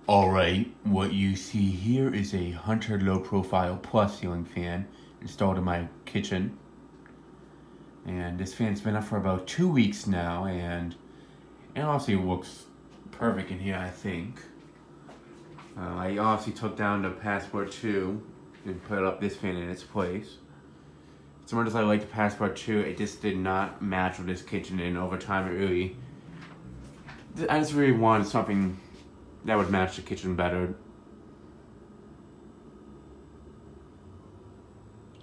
Alright, what you see here is a Hunter Low Profile Plus ceiling fan installed in my kitchen. And this fan's been up for about 2 weeks now, and honestly it looks perfect in here, I think. I obviously took down the Passport 2 and put up this fan in its place. As much as I like the Passport 2, it just did not match with this kitchen, and over time I just really wanted something that would match the kitchen better.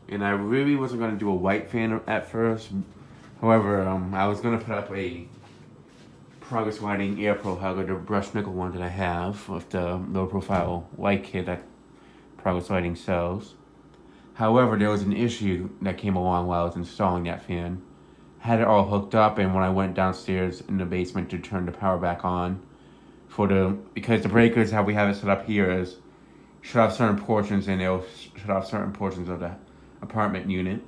And I really wasn't going to do a white fan at first. However, I was going to put up a Progress Lighting Air Pro Hugger, the brushed nickel one that I have, with the low profile light kit that Progress Lighting sells. However, there was an issue that came along while I was installing that fan. Had it all hooked up, and when I went downstairs in the basement to turn the power back on, because the breakers, how we have it set up here, is shut off certain portions and it'll shut off certain portions of the apartment unit.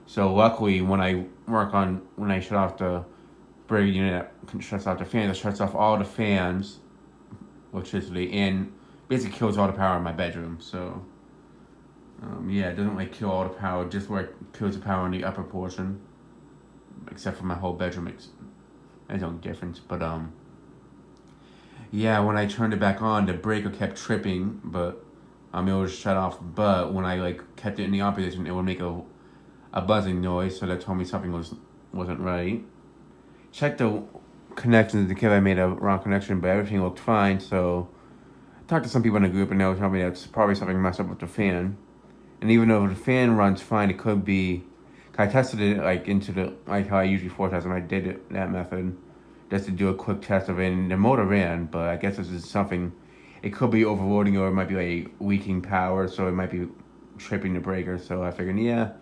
So luckily, when I shut off the breaker unit that shuts off the fan, it shuts off all the fans, electricity, and basically kills all the power in my bedroom. So yeah, it doesn't like kill all the power, just where it kills the power in the upper portion, except for my whole bedroom. There's no difference, but yeah, when I turned it back on, the breaker kept tripping, but it was shut off. But when I kept it in the on position, it would make a buzzing noise, so that told me something wasn't right. Checked the connections to see if I made a wrong connection, but everything looked fine. So I talked to some people in the group, and they were telling me that's probably something messed up with the fan. And even though the fan runs fine, it could be. I tested it into the how I usually forecast when I did that method, just to do a quick test of it, and the motor ran, but I guess this is something, it could be overloading, or it might be leaking power, so it might be tripping the breaker. So I figured, yeah,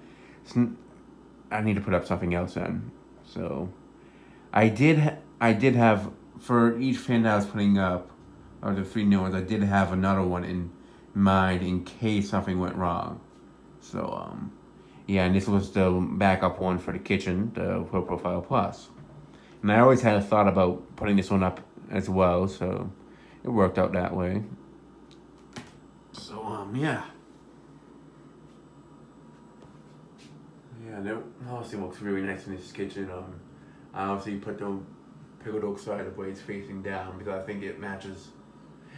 I need to put up something else in. So I did have, for each fan that I was putting up, or the 3 new ones, I did have another one in mind in case something went wrong. So yeah, and this was the backup one for the kitchen, the Low Profile Plus. And I always had a thought about putting this one up as well, so it worked out that way. So, yeah. Yeah, that obviously looks really nice in this kitchen. I obviously put the pickled oak side of blades facing down because I think it matches.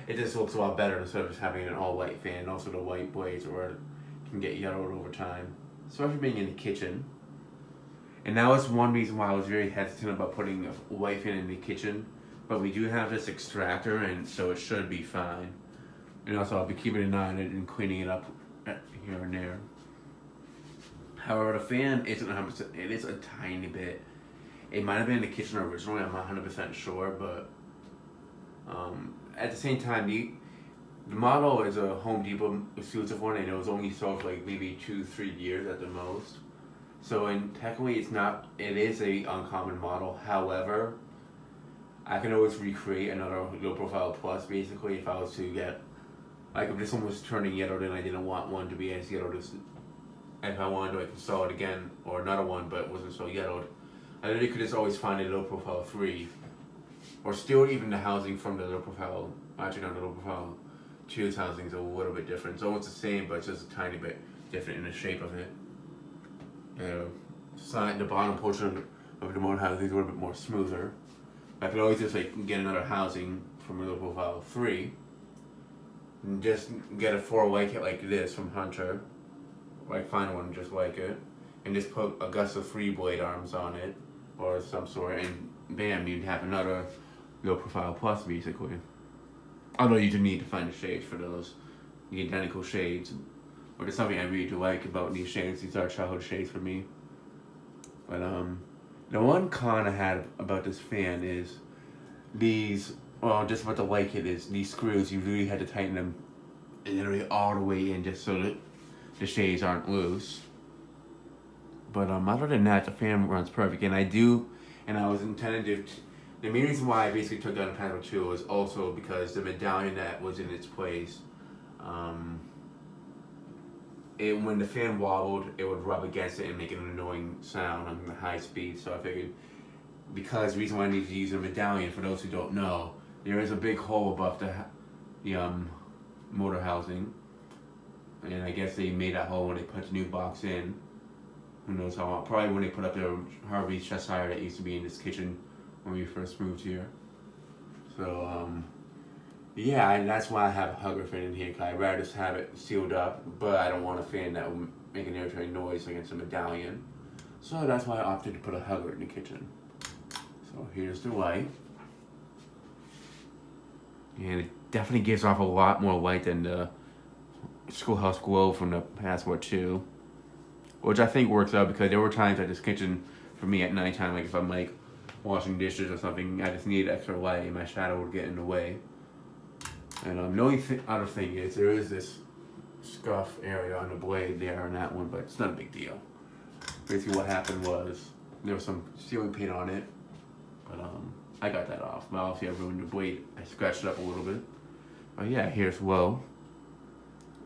It just looks a lot better instead of just having an all-white fan. Also, the white blades it can get yellowed over time, especially being in the kitchen. And that was one reason why I was very hesitant about putting a white fan in the kitchen. But we do have this extractor, and so it should be fine. And also, I'll be keeping an eye on it and cleaning it up here and there. However, the fan isn't 100%. It is a tiny bit. It might have been in the kitchen originally. I'm not 100% sure, but at the same time, the model is a Home Depot exclusive one, and it was only sold for maybe 2-3 years at the most. So, technically, it is a uncommon model. However, I can always recreate another Low Profile Plus, basically, if I was to get, if this one was turning yellowed and I didn't want one to be as yellowed as, if I wanted to install it again, or another one, but it wasn't so yellowed, I literally could just always find a Low Profile 3, or still even the housing from the Low Profile, actually not the Low Profile 2's housing is a little bit different. It's almost the same, but it's just a tiny bit different in the shape of it. The bottom portion of the motor housing is a little bit more smoother. I could always just get another housing from a Low Profile 3 and just get a 4-way kit like this from Hunter, find one just like it, and just put Augusta 3 blade arms on it or some sort, and bam, you'd have another Low Profile Plus basically. Although you do need to find the shades for those, the identical shades. Or there's something I really do like about these shades. These are childhood shades for me. But the one con I had about this fan is just about the light kit is these screws. You really had to tighten them literally all the way in just so that the shades aren't loose. But other than that, the fan runs perfect. And I was intended to. The main reason why I basically took down the Passport 2 was also because the medallion that was in its place. When the fan wobbled, it would rub against it and make an annoying sound on the high speed. So I figured, because the reason why I need to use a medallion, for those who don't know, there is a big hole above the motor housing, and I guess they made that hole when they put the new box in. Who knows how long? Probably when they put up the Harvey's chest higher that used to be in this kitchen when we first moved here. So yeah, and that's why I have a hugger fan in here, because I'd rather just have it sealed up, but I don't want a fan that will make an irritating noise against a medallion. So that's why I opted to put a hugger in the kitchen. So here's the light. And it definitely gives off a lot more light than the schoolhouse glow from the Passport 2. Which I think works out, because there were times at this kitchen for me at nighttime, like if I'm like washing dishes or something, I just need extra light and my shadow would get in the way. And the only other thing is there is this scuff area on the blade there on that one, but it's not a big deal. Basically what happened was there was some ceiling paint on it, but I got that off. But obviously I ruined the blade. I scratched it up a little bit. But yeah, here's Will.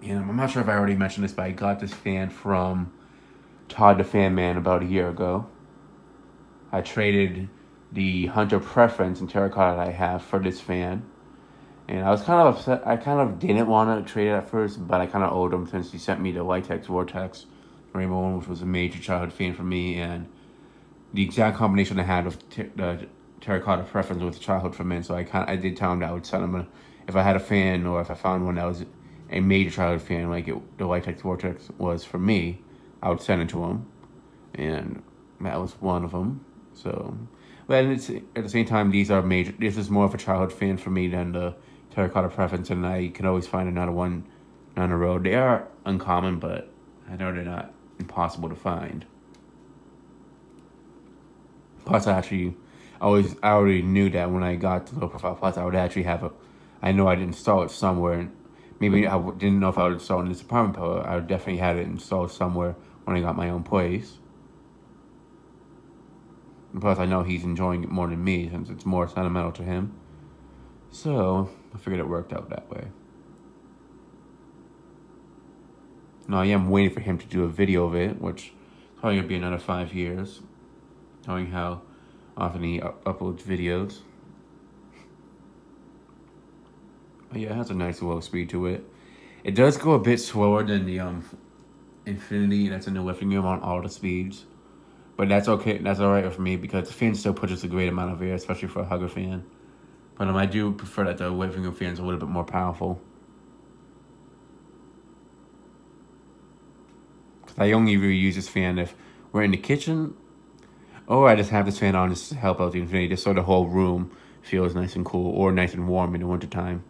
And I'm not sure if I already mentioned this, but I got this fan from Todd the Fan Man about a year ago. I traded the Hunter Preference in terracotta that I have for this fan. And I was kind of upset. I kind of didn't want to trade it at first, but I kind of owed him since he sent me the Litex Vortex Rainbow one, which was a major childhood fan for me. And the exact combination I had of the terracotta Preference with childhood for men. So I did tell him that I would send him if I had a fan or if I found one that was a major childhood fan like the Litex Vortex was for me, I would send it to him, and that was one of them. So, but it's, at the same time, these are major. This is more of a childhood fan for me than the terracotta Preference, and I can always find another one down the road. They are uncommon, but I know they're not impossible to find. Plus, I already knew that when I got the Low Profile Plus, I would actually have I know I'd install it somewhere. Maybe I didn't know if I would install it in this apartment, but I would definitely had it installed somewhere when I got my own place. And plus, I know he's enjoying it more than me since it's more sentimental to him. So, I figured it worked out that way. Now, I am waiting for him to do a video of it, which is probably going to be another 5 years, knowing how often he uploads videos. But yeah, it has a nice low speed to it. It does go a bit slower than the Infinity that's in the living room on all the speeds. But that's okay. That's alright with me because the fan still pushes a great amount of air, especially for a hugger fan. But I do prefer that the living room fan is a little bit more powerful. Because I only really use this fan if we're in the kitchen, or I just have this fan on just to help out the Infinity, just so the whole room feels nice and cool, or nice and warm in the wintertime.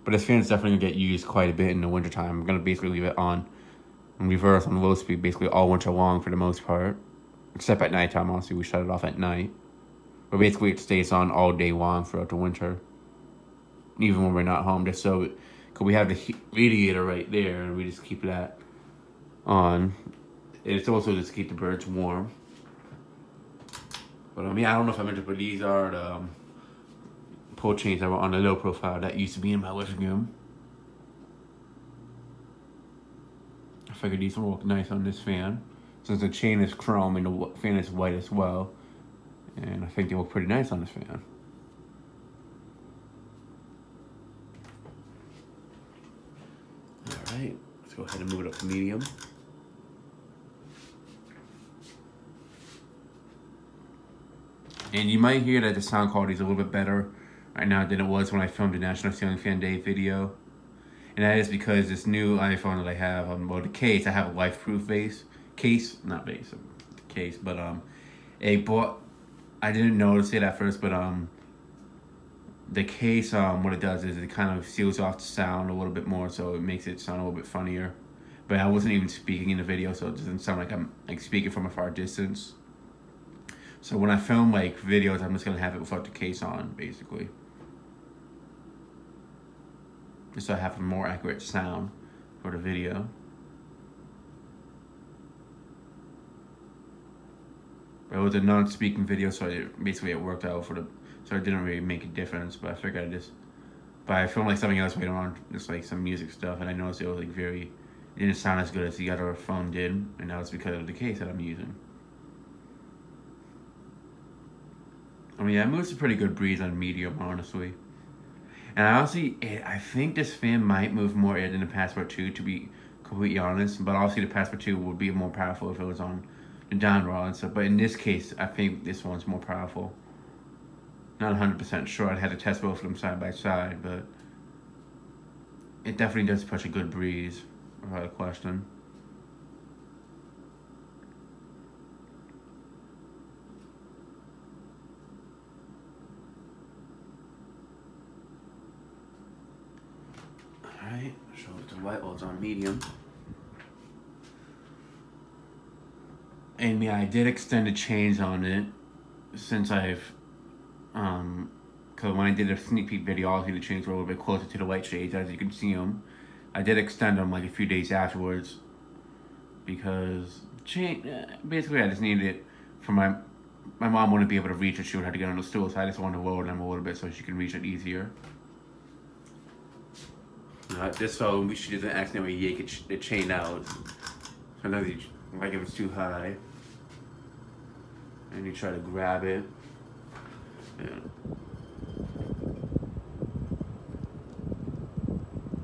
But this fan is definitely going to get used quite a bit in the wintertime. I'm going to basically leave it on in reverse on low speed basically all winter long for the most part. Except at nighttime, honestly, we shut it off at night. But basically it stays on all day long throughout the winter. Even when we're not home, just so, because we have the radiator right there, and we just keep that on. And it's also just to keep the birds warm. But I don't know if I mentioned, but these are the pull chains that were on the low profile that used to be in my living room. I figured these will look nice on this fan, since the chain is chrome and the fan is white as well. And I think they look pretty nice on this fan. Alright, let's go ahead and move it up to medium. And you might hear that the sound quality is a little bit better right now than it was when I filmed the National Ceiling Fan Day video. And that is because this new iPhone that I have, well, the case, I have a life-proof case, but I didn't notice it at first, but the case, what it does is it kind of seals off the sound a little bit more, so it makes it sound a little bit funnier. But I wasn't even speaking in the video, so it doesn't sound like I'm like speaking from a far distance. So when I film like videos, I'm just gonna have it without the case on, basically, just so I have a more accurate sound for the video. But it was a non-speaking video, so it worked out so it didn't really make a difference. But I figured but I filmed like something else later on, just like some music stuff, and I noticed it was like it didn't sound as good as the other phone did, and that was because of the case that I'm using. I mean, yeah, it moves a pretty good breeze on medium, honestly. And I think this fan might move more air than the Passport 2, to be completely honest. But obviously, the Passport 2 would be more powerful if it was on the down roll and stuff. But in this case, I think this one's more powerful. Not 100% sure. I'd have to test both of them side by side, but it definitely does push a good breeze, without a question. Alright, so the white one's on medium. And yeah, I did extend the chains on it since I've, because when I did a sneak peek video, obviously the chains were a little bit closer to the white shades, as you can see them. I did extend them like a few days afterwards because basically I just needed it for my mom wouldn't be able to reach it. She would have to get on the stool, so I just wanted to lower them a little bit so she can reach it easier. Just so she doesn't accidentally yank the chain out. Sometimes like if it's too high, and you try to grab it. Yeah.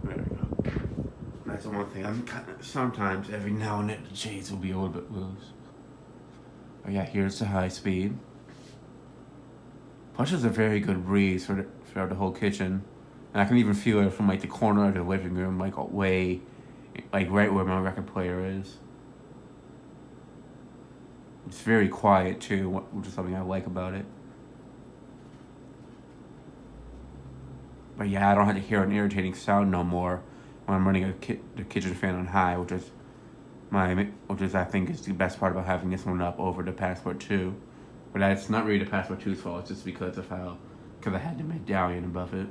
There we go. That's the one thing. Sometimes every now and then the chains will be a little bit loose. Oh yeah, here's the high speed. Pushes a very good breeze for the whole kitchen. And I can even feel it from like the corner of the living room, like way, like right where my record player is. It's very quiet too, which is something I like about it. But yeah, I don't have to hear an irritating sound no more when I'm running the kitchen fan on high, which is I think is the best part about having this one up over the Passport 2. But it's not really the Passport 2's fault. It's just because I had the medallion above it.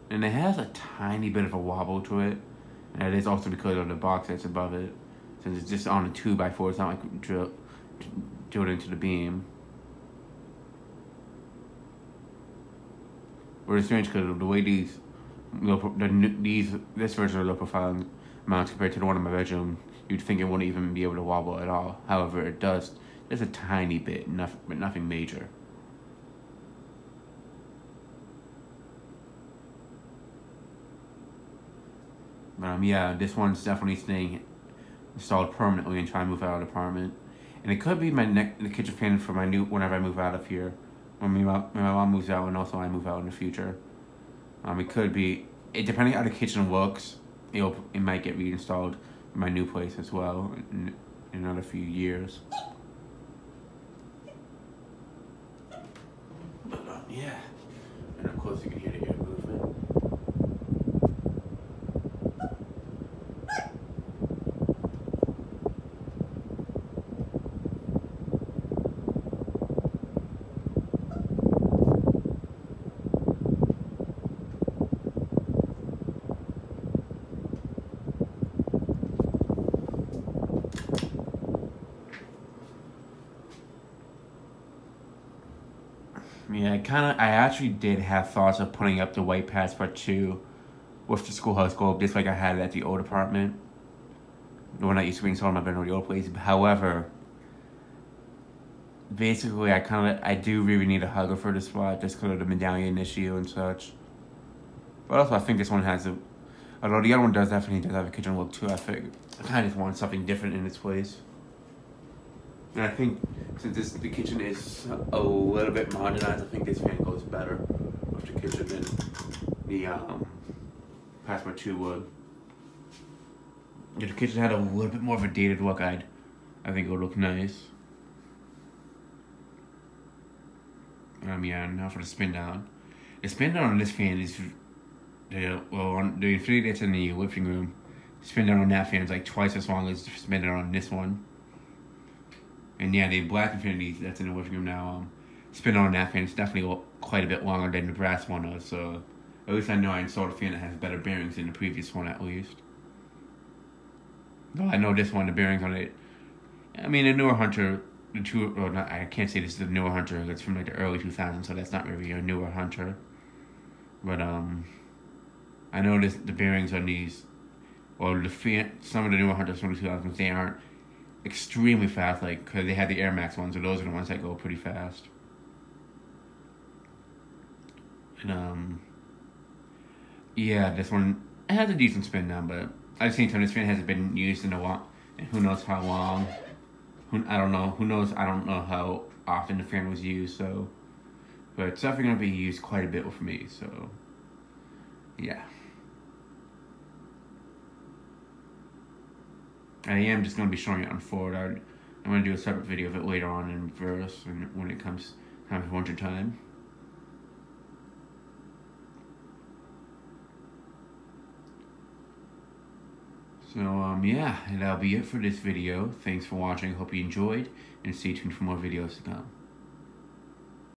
And it has a tiny bit of a wobble to it. And it is also because of the box that's above it. Since it's just on a 2x4, it's not like drilled into the beam. But it's strange because the way this version of low profile mounts compared to the one in my bedroom, you'd think it wouldn't even be able to wobble at all. However, it does. Just a tiny bit, but nothing major. Yeah, this one's definitely staying installed permanently and trying to move out of the apartment. And it could be the kitchen fan for whenever I move out of here. When my mom moves out and also I move out in the future. It could be, depending on how the kitchen looks, it might get reinstalled in my new place as well in another few years. But yeah, and of course you can hear the air movement. Yeah, I actually did have thoughts of putting up the white Passport 2 with the schoolhouse globe, just like I had it at the old apartment. When I used to be installed in my bedroom, the old place. However, basically, I do really need a hugger for this spot, just because of the medallion issue and such. But also, I think this one although the other one definitely does have a kitchen look too, I kind of just want something different in its place. And I think since the kitchen is a little bit modernized, I think this fan goes better with the kitchen than the Passport 2 would. If the kitchen had a little bit more of a dated look, I think it would look nice. Yeah, now for the spin down. The spin down on this fan is, on the infinity that's in the living room, the spin down on that fan is like twice as long as the spin down on this one. And yeah, the black infinity that's in the living room now, spin on that fan is definitely quite a bit longer than the brass one is. So at least I know I installed a fan that has better bearings than the previous one at least. Though I know this one, the bearings on it, I mean the newer Hunter, I can't say this is the newer Hunter, it's from like the early 2000s, so that's not really a newer Hunter. But I noticed the bearings on these, some of the newer Hunters from the 2000s, they aren't extremely fast, like, because they had the Air Max ones, so those are the ones that go pretty fast. And yeah, this one, it has a decent spin now, but at the same time, this fan hasn't been used in a while, and who knows how long. I don't know. Who knows? I don't know how often the fan was used. So, but it's definitely gonna be used quite a bit with me. So, yeah. I am just gonna be showing it on forward. I'm gonna do a separate video of it later on in verse, and when it comes time for winter time. So, yeah, and that'll be it for this video. Thanks for watching. Hope you enjoyed, and stay tuned for more videos to come.